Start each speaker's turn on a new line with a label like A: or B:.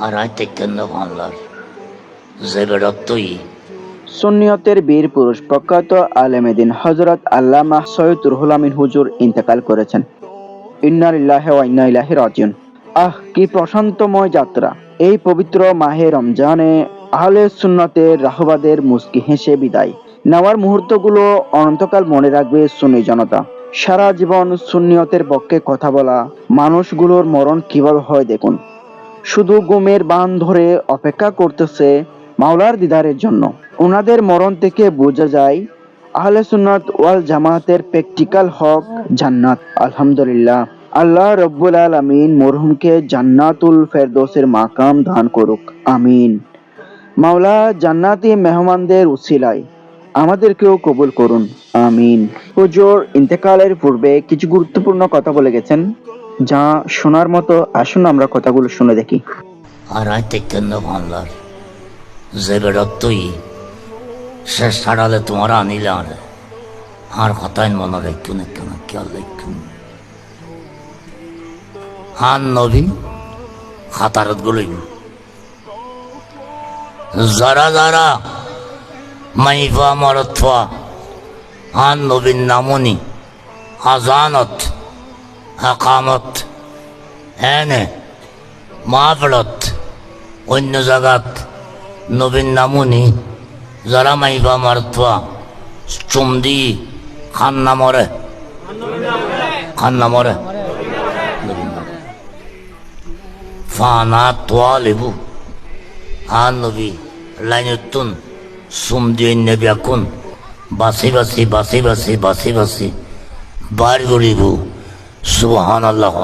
A: আর আইতে কেন ভাঙলার যে বেড়াতই
B: সুন্নিয়তের বীর পুরুষ প্রখ্যাত আলেমেদিন হযরত আল্লামা সৈয়দ রুহুল আমিন হুজুর ইন্তেকাল করেছেন। ইন্না লিল্লাহি ওয়া ইন্না ইলাইহি রাজিউন। কি প্রশান্তময় যাত্রা! এই পবিত্র মাহে রমজানে আহলে সুন্নতের রাহবাদের মুস্কি হেসে বিদায় নেওয়ার মুহূর্তগুলো অনন্তকাল মনে রাখবে সুন্নি জনতা। সারা জীবন সুন্নিয়তের পক্ষে কথা বলা মানুষগুলোর মরণ কিভাবে হয় দেখুন। শুধু ঘুমের বান ধরে অপেক্ষা করতেছে মাওলার দিদারের জন্য। ওনাদের মরণ থেকে বোঝা যায় আহলে সুন্নাত ওয়াল জামাতের প্র্যাকটিক্যাল হক জান্নাত। আলহামদুলিল্লাহ, আল্লাহ রব্বুল আলামিন মরহুমকে জান্নাতুল ফেরদৌসের মাকাম দান করুক, আমিন। মাওলা জান্নাতি মেহমানদের উসিলায় আমাদেরকেও কবুল করুন, আমিন। হুজুর ইন্তেকালের পূর্বে কিছু গুরুত্বপূর্ণ কথা বলে গেছেন, যা শোনার মতো। আসুন আমরা কথাগুলো শুনে দেখি।
A: আর আইতে কেন ভাঙলার যে বেড়াতই শেষ ছাড়ালে তোমার আনিলে আর কথাই মনে রাখুন কেন খেয়াল রাখুন। হান নবী খাতারত গুলোই যারা যারা মাইফা মরথা হান নবীন নামনি আজানত আকামত এনে মাফলত অন্য জায়গাত নবীন নামনি যারা মাইফা মরথা চুমদি খান্না মরে ফানা তোয়া লেবু হান নবী লাইনুত্তুন সুমদি নেবিয়াকুন বাসি বাসি বার গরিবু সুবহানাল্লাহ।